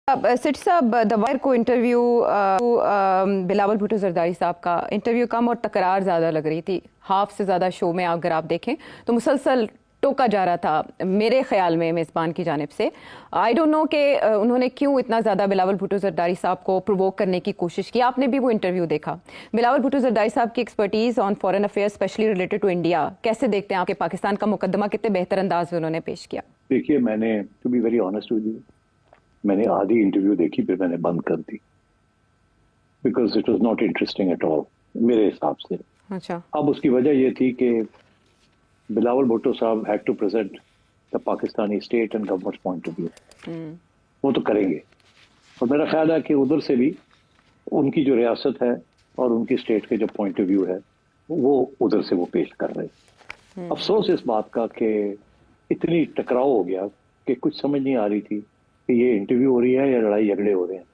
Seat साहब, the wire को interview Bilawal Bhutto Zardari साहब का इंटरव्यू कम और तकरार ज़्यादा लग रही थी। हाफ से ज़्यादा शो में अगर आप देखें तो मुसलसल टोका जा रहा था मेरे ख्याल में मेज़बान की जानिब से। आई डोंट नो कि उन्होंने क्यों इतना ज़्यादा बिलावल भुट्टो जरदारी साहब को प्रोवोक करने की कोशिश की। आपने भी वो इंटरव्यू देखा। बिलावल भुट्टो जरदारी साहब की expertise on foreign affairs specially related to India कैसे देखते हैं आपके? पाकिस्तान का मुकदमा कितने बेहतर अंदाज में उन्होंने पेश किया। देखिए, मैंने to be very honest with you, मैंने आधी इंटरव्यू देखी फिर मैंने बंद कर दी because it was not interesting at all मेरे हिसाब से। अच्छा। अब उसकी वजह ये थी कि बिलावल भुट्टो साहब had to present the Pakistani state and government point of view. वो तो करेंगे और मेरा ख्याल है कि उधर से भी उनकी जो रियासत है और उनकी स्टेट के जो पॉइंट ऑफ व्यू है वो उधर से वो पेश कर रहे हैं। अफसोस इस बात का कि इतनी टकराव हो गया कि कुछ समझ नहीं आ रही थी कि ये इंटरव्यू हो रही है या लड़ाई झगड़े हो रहे हैं।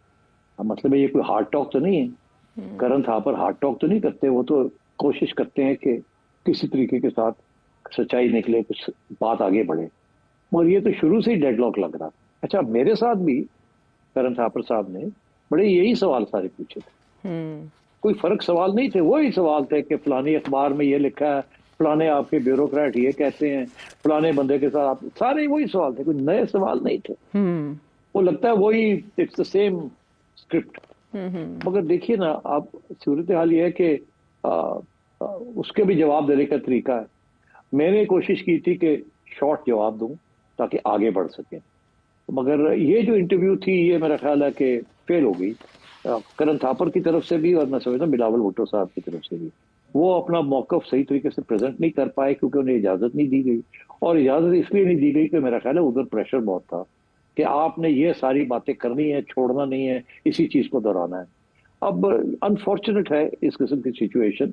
मतलब ये कोई हार्ड टॉक तो नहीं है। करण थापर हार्ड टॉक तो नहीं करते, वो तो कोशिश करते हैं कि किसी तरीके के साथ सच्चाई निकले, कुछ बात आगे बढ़े। और ये तो शुरू से ही डेडलॉक लग रहा था। अच्छा, मेरे साथ भी करण थापर साहब ने बड़े यही सवाल सारे पूछे थे। कोई फर्क सवाल नहीं थे, वही सवाल थे कि फलानी अखबार में ये लिखा है, फलाने आपके ब्यूरोक्रेट ये कहते हैं, फलाने बंदे के साथ आप, सारे वही सवाल थे, कोई नए सवाल नहीं थे। वो लगता है वही इट्स द सेम स्क्रिप्ट। मगर देखिए ना, आप सूरत हाल ये है कि उसके भी जवाब देने का तरीका है। मैंने कोशिश की थी कि शॉर्ट जवाब दूं ताकि आगे बढ़ सके, मगर ये जो इंटरव्यू थी ये मेरा ख्याल है कि फेल हो गई करण थापर की तरफ से भी और मैं समझता हूं बिलावल भुट्टो साहब की तरफ से भी। वो अपना मौकफ सही तरीके से प्रेजेंट नहीं कर पाए क्योंकि उन्हें इजाजत नहीं दी गई। और इजाजत इसलिए नहीं दी गई कि मेरा ख्याल है उधर प्रेशर बहुत था कि आपने ये सारी बातें करनी है, छोड़ना नहीं है, इसी चीज को दोहराना है। अब अनफॉर्चुनेट है इस किस्म की सिचुएशन।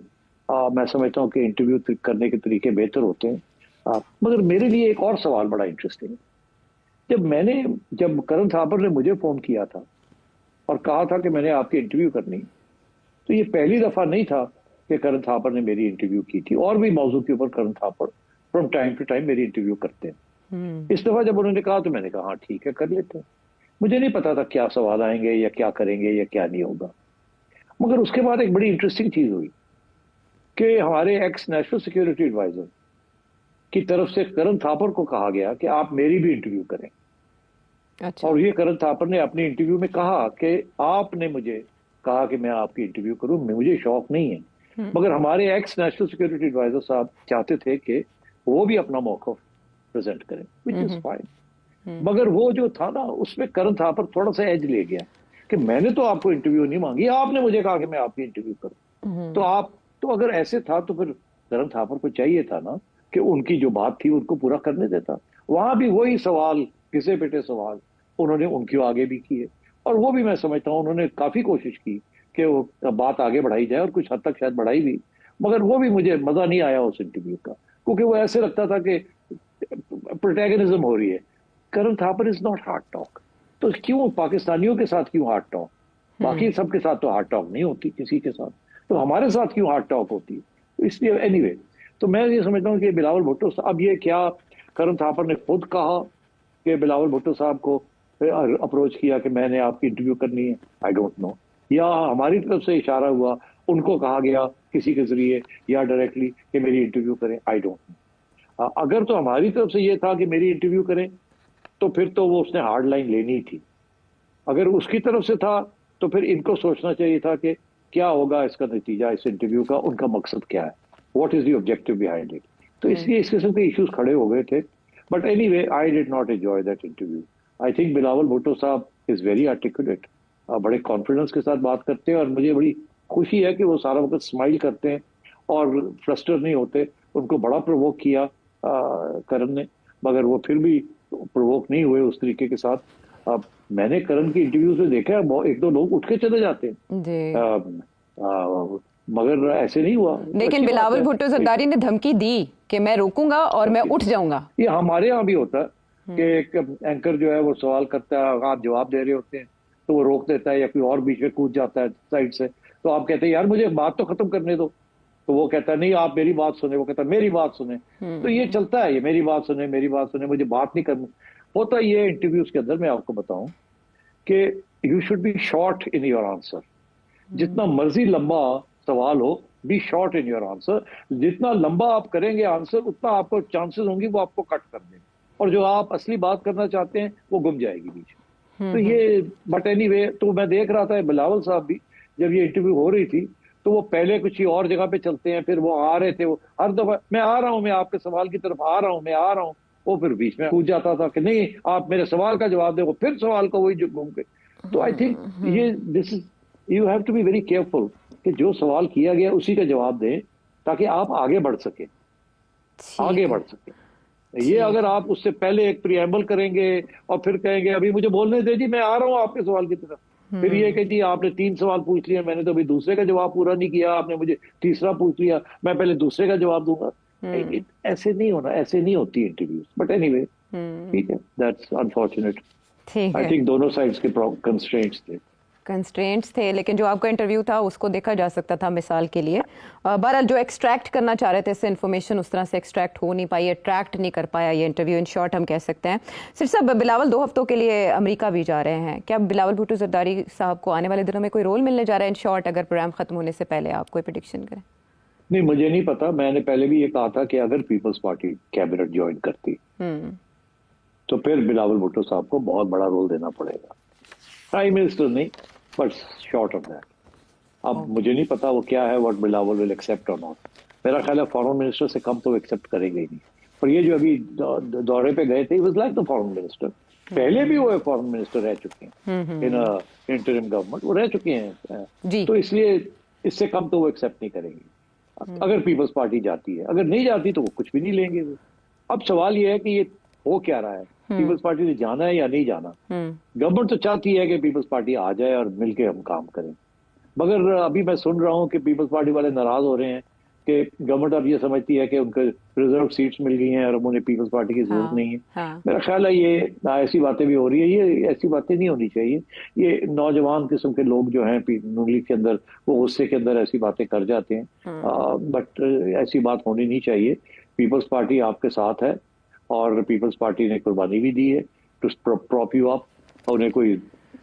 मैं समझता हूँ कि इंटरव्यू करने के तरीके बेहतर होते हैं। मगर मेरे लिए एक और सवाल बड़ा इंटरेस्टिंग है। जब करण थापर ने मुझे फोन किया था और कहा था कि मैंने आपकी इंटरव्यू करनी, तो ये पहली दफा नहीं था कि करण थापर ने मेरी इंटरव्यू की थी। और भी मौजू के ऊपर Karan Thapar from time to time मेरी इंटरव्यू करते हैं। इस दफा जब उन्होंने कहा तो मैंने कहा हाँ ठीक है, कर लेते हैं। मुझे नहीं पता था क्या सवाल आएंगे या क्या करेंगे या क्या नहीं होगा। मगर उसके बाद एक बड़ी इंटरेस्टिंग चीज हुई कि हमारे एक्स नेशनल सिक्योरिटी एडवाइजर की तरफ से करण थापर को कहा गया कि आप मेरी भी इंटरव्यू करें। अच्छा। और ये करण थापर ने अपनी इंटरव्यू में कहा कि आपने मुझे कहा कि मैं आपकी इंटरव्यू करूं, मुझे शौक नहीं है। मगर हमारे एक्स नेशनल सिक्योरिटी एडवाइजर साहब चाहते थे कि वो भी अपना मौका प्रेजेंट करें, विच इज फाइन। मगर वो जो था ना, उसमें करण थापर थोड़ा सा एज ले गया कि मैंने तो आपको इंटरव्यू नहीं मांगी, आपने मुझे कहा कि मैं आपकी इंटरव्यू करूं। तो अगर ऐसे था तो फिर करण थापर को चाहिए था ना कि उनकी जो बात थी उनको पूरा करने देता। वहां भी वही सवाल, घिसे पिटे सवाल उन्होंने उनकी आगे भी किए। और वो भी मैं समझता हूँ उन्होंने काफी कोशिश की कि वो बात आगे बढ़ाई जाए और कुछ हद तक शायद बढ़ाई भी। मगर वो भी मुझे मजा नहीं आया उस इंटरव्यू का, क्योंकि वो ऐसे लगता था कि प्रोटैगनिज्म हो रही है। Karan Thapar is not hard talk. तो क्यों पाकिस्तानियों के साथ क्यों हार्ड टॉक? बाकी सबके साथ तो हार्ड टॉक नहीं होती किसी के साथ, तो हमारे साथ क्यों हार्ड टॉक होती है? तो इसलिए एनीवे, तो मैं ये समझता हूँ कि बिलावल भुट्टो, अब ये क्या करण थापर ने खुद कहा कि बिलावल भुट्टो साहब को अप्रोच किया कि मैंने आपकी इंटरव्यू करनी है, आई डोंट नो, या हमारी तरफ से इशारा हुआ, उनको कहा गया किसी के जरिए या डायरेक्टली कि मेरी इंटरव्यू करें, आई डोंट नो। अगर तो हमारी तरफ से ये था कि मेरी इंटरव्यू करें तो फिर तो वो उसने हार्ड लाइन लेनी थी। अगर उसकी तरफ से था तो फिर इनको सोचना चाहिए था कि क्या होगा इसका नतीजा, इस इंटरव्यू का, उनका मकसद क्या है, what is the objective behind it. तो इसलिए इस किस्म के इश्यूज खड़े हो गए थे। But anyway, I did not enjoy that interview. I think Bilawal Bhutto साहब इज वेरी आर्टिकुलेट, बड़े कॉन्फिडेंस के साथ बात करते हैं और मुझे बड़ी खुशी है कि वो सारा वक्त स्माइल करते हैं और फ्रस्ट्रेट नहीं होते। उनको बड़ा प्रोवोक किया करण ने, मगर वो फिर भी प्रोवोक नहीं हुए उस तरीके के साथ। अब मैंने करण की इंटरव्यू से देखा है एक दो लोग उठ के चले जाते हैं, मगर ऐसे नहीं हुआ। लेकिन बिलावल भुट्टो जरदारी ने धमकी दी कि मैं रोकूंगा और मैं उठ जाऊंगा। ये हमारे यहाँ भी होता है कि एक एंकर जो है वो सवाल करता है, आप जवाब दे रहे होते हैं तो वो रोक देता है या कोई और बीच में कूद जाता है साइड से। तो आप कहते हैं यार मुझे बात तो खत्म करने दो, तो वो कहता है नहीं आप मेरी बात सुने, वो कहता है मेरी बात सुने। तो ये चलता है, ये मेरी बात सुने, मेरी बात सुने, मुझे बात नहीं करनी। होता ये इंटरव्यूज के अंदर, मैं आपको बताऊं कि you should be short in your answer. जितना मर्जी लंबा सवाल हो, be short in your answer. जितना लंबा आप करेंगे आंसर, उतना आपको चांसेस होंगे वो आपको कट कर देंगे, और जो आप असली बात करना चाहते हैं वो गुम जाएगी बीच में। तो ये बट एनीवे, तो मैं देख रहा था बिलावल साहब भी जब ये इंटरव्यू हो रही थी, तो वो पहले कुछ और जगह पे चलते हैं, फिर वो आ रहे थे, वो हर दफा मैं आ रहा हूं, मैं आपके सवाल की तरफ आ रहा हूं, मैं आ रहा हूं, वो फिर बीच में पूछ जाता था कि नहीं आप मेरे सवाल का जवाब दे, वो फिर सवाल को वही घूम के। तो आई थिंक ये this is, you have to be very careful कि जो सवाल किया गया उसी का जवाब दें, ताकि आप आगे बढ़ सके, आगे बढ़ सके। ये अगर आप उससे पहले एक प्रिएम्बल करेंगे और फिर कहेंगे अभी मुझे बोलने दे जी, मैं आ रहा हूं आपके सवाल की तरफ, फिर ये कि जी आपने 3 सवाल पूछ लिए, मैंने तो अभी दूसरे का जवाब पूरा नहीं किया, आपने मुझे तीसरा पूछ लिया, मैं पहले दूसरे का जवाब दूंगा। ऐसे नहीं होना, ऐसे नहीं होती इंटरव्यूज। बट एनीवे, ठीक है, दैट्स अनफॉर्चुनेट। आई थिंक दोनों साइड्स के कंस्ट्रेंट्स थे, लेकिन जो आपका इंटरव्यू था उसको देखा जा सकता था मिसाल के लिए। बहरहाल जो एक्सट्रैक्ट करना चाह रहे थे इससे इन्फॉर्मेशन उस तरह से एक्सट्रैक्ट हो नहीं पाई, अट्रैक्ट नहीं कर पाया ये इंटरव्यू, इन शॉर्ट हम कह सकते हैं। सिर साहब, बिलावल 2 हफ्तों के लिए अमेरिका भी जा रहे हैं, क्या बिलावल भुट्टो जरदारी साहब को आने वाले दिनों में कोई रोल मिलने जा रहा है इन शॉर्ट, अगर प्रोग्राम खत्म होने से पहले आप कोई प्रेडिक्शन करें? नहीं मुझे नहीं पता। मैंने पहले भी ये कहा था कि अगर पीपल्स पार्टी कैबिनेट ज्वाइन करती तो फिर बिलावल भुट्टो साहब को बहुत बड़ा रोल देना पड़ेगा, प्राइम मिनिस्टर नहीं, बट शॉर्ट ऑफ दैट। अब मुझे नहीं पता वो क्या है, व्हाट बिलावल विल एक्सेप्ट और नॉट। मेरा ख्याल है फॉरेन मिनिस्टर से कम तो एक्सेप्ट करेंगे ही नहीं। पर ये जो अभी दौरे पे गए थे, was like the foreign minister. पहले भी वो फॉरेन मिनिस्टर रह चुके हैं इन इंटरिम गवर्नमेंट, वो रह चुके हैं, तो इसलिए इससे कम तो वो एक्सेप्ट नहीं करेंगे अगर पीपल्स पार्टी जाती है। अगर नहीं जाती तो वो कुछ भी नहीं लेंगे वो। अब सवाल ये है कि ये हो क्या रहा है, पीपल्स पार्टी ने जाना है या नहीं जाना। गवर्नमेंट तो चाहती है कि पीपल्स पार्टी आ जाए और मिलके हम काम करें, मगर अभी मैं सुन रहा हूं कि पीपल्स पार्टी वाले नाराज हो रहे हैं कि गवर्नमेंट अब ये समझती है कि उनको रिजर्व सीट्स मिल गई हैं और अब उन्हें पीपल्स पार्टी की जरूरत नहीं है। मेरा ख्याल है ये ऐसी बातें भी हो रही है, ये ऐसी बातें नहीं होनी चाहिए। ये नौजवान किस्म के लोग जो हैं नून लीग के अंदर, वो गुस्से के अंदर ऐसी बातें कर जाते हैं, बट ऐसी बात होनी नहीं चाहिए। पीपल्स पार्टी आपके साथ है और पीपल्स पार्टी ने कुर्बानी भी दी है टू प्रॉप यू अप। उन्हें कोई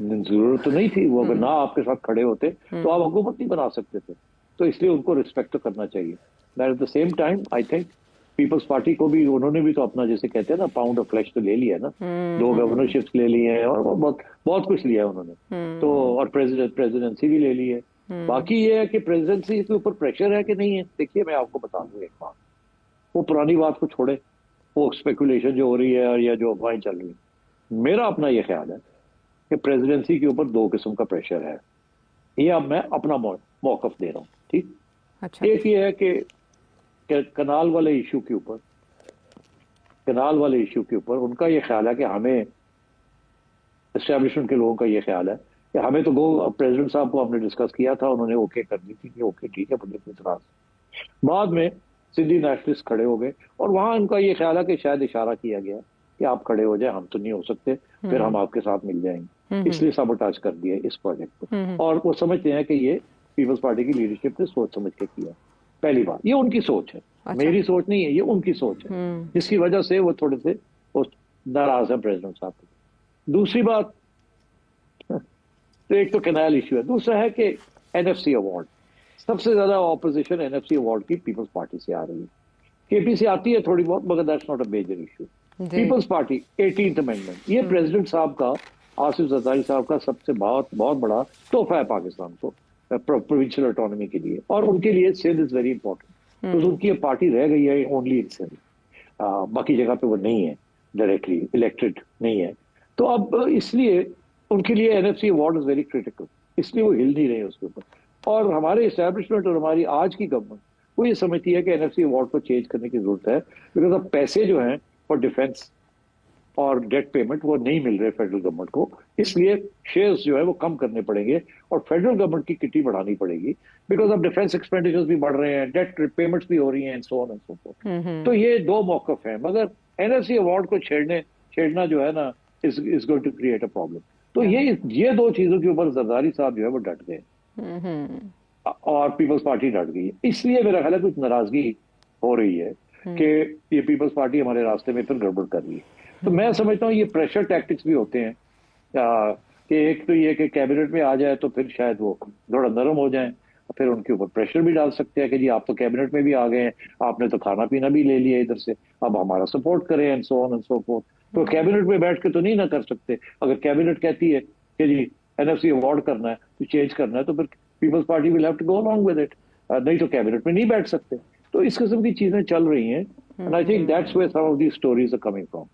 जरूरत तो नहीं थी, वो अगर ना आपके साथ खड़े होते तो आप हुकूमत नहीं बना सकते थे, तो इसलिए उनको रिस्पेक्ट तो करना चाहिए। But at the same time I think Peoples Party को भी, उन्होंने भी तो अपना, जैसे कहते हैं ना, पाउंड ऑफ फ्लैश तो ले लिया ना, 2 गवर्नरशिप्स ले ली है और बहुत कुछ लिया है उन्होंने, तो और प्रेसिडेंसी भी ले ली है। बाकी ये है कि प्रेसिडेंसी के ऊपर प्रेशर है कि नहीं है। देखिए मैं आपको बता दूं एक बात, वो पुरानी बात को छोड़े, वो स्पेकुलेशन जो हो रही है या जो अफवाहें चल रही है, मेरा अपना ये ख्याल है कि प्रेसिडेंसी के ऊपर 2 किस्म का प्रेशर है। ये अब मैं अपना मौकफ दे रहा हूँ, ठीक। अच्छा। एक ये है कि कनाल वाले इशू के ऊपर उनका ये ख्याल है कि हमें, एस्टेब्लिशमेंट के लोगों का ये ख्याल है कि हमें तो प्रेसिडेंट साहब को हमने डिस्कस किया था, उन्होंने ओके कर दी थी कि ओके ठीक है, मुझे कोई इतराज। बाद में सिंधी नेशनलिस्ट खड़े हो गए और वहां उनका ये ख्याल है कि शायद इशारा किया गया कि आप खड़े हो जाए, हम तो नहीं हो सकते, फिर हम आपके साथ मिल जाएंगे, इसलिए साबोटाज कर दिया इस प्रोजेक्ट को। और वो समझते हैं कि ये पीपल्स पार्टी की लीडरशिप ने सोच समझ के किया। पहली बात, ये उनकी सोच है। अच्छा। मेरी सोच नहीं है, ये उनकी सोच है, जिसकी वजह से वो थोड़े से नाराज है प्रेसिडेंट साहब। दूसरी बात, तो एक तो कैनाल इश्यू है, दूसरा है कि एनएफसी अवार्ड, सबसे ज्यादा ऑपोजिशन एनएफसी अवार्ड की पीपल्स पार्टी से आ रही है। केपी से आती है थोड़ी बहुत, मगर that's not a major issue. Peoples Party 18th amendment, ये प्रेसिडेंट साहब का, आसिफ जरदारी साहब का सबसे बहुत बड़ा तोहफा है पाकिस्तान को, प्रोविंशियल ऑटोनॉमी के लिए, और उनके लिए सिंध इज वेरी इंपॉर्टेंट। तो उनकी पार्टी रह गई है ओनली इन सिंध, बाकी जगह पे वो नहीं है, डायरेक्टली इलेक्टेड नहीं है। तो अब इसलिए उनके लिए NFC award is very critical, इसलिए वो हिल नहीं रहे उसके ऊपर। और हमारे एस्टैब्लिशमेंट और हमारी आज की गवर्नमेंट वो ये समझती है कि एनएफसी अवार्ड को चेंज करने की जरूरत है, बिकॉज अब पैसे जो हैं फॉर डिफेंस और डेट पेमेंट वो नहीं मिल रहे फेडरल गवर्नमेंट को, इसलिए शेयर्स जो है वो कम करने पड़ेंगे और फेडरल गवर्नमेंट की किटी बढ़ानी पड़ेगी, बिकॉज अब डिफेंस एक्सपेंडिचर्स भी बढ़ रहे हैं, डेट पेमेंट्स भी हो रही हैं, so on and so fourth. तो ये 2 मौकफ है, मगर एनएफसी अवार्ड को छेड़ना जो है ना is going to create a problem. तो ये 2 चीजों के ऊपर जरदारी साहब जो है वो डट गए और पीपल्स पार्टी डट गई। इसलिए मेरा ख्याल है कुछ नाराजगी हो रही है कि ये पीपल्स पार्टी हमारे रास्ते में फिर गड़बड़ कर रही है। तो मैं समझता हूँ ये प्रेशर टैक्टिक्स भी होते हैं कि एक तो ये कि कैबिनेट में आ जाए तो फिर शायद वो थोड़ा नरम हो जाए, फिर उनके ऊपर प्रेशर भी डाल सकते हैं कि जी आप तो कैबिनेट में भी आ गए हैं, आपने तो खाना पीना भी ले लिया इधर से, अब हमारा सपोर्ट करें and so on and so fourth. तो कैबिनेट में बैठ के तो नहीं ना कर सकते। अगर कैबिनेट कहती है कि जी एनएफसी अवार्ड करना है, तो चेंज करना है, तो फिर Peoples Party will have to go along with it, नहीं तो कैबिनेट में नहीं बैठ सकते। तो इस किस्म की चीजें चल रही हैं, and I think that's where some of the stories are coming from.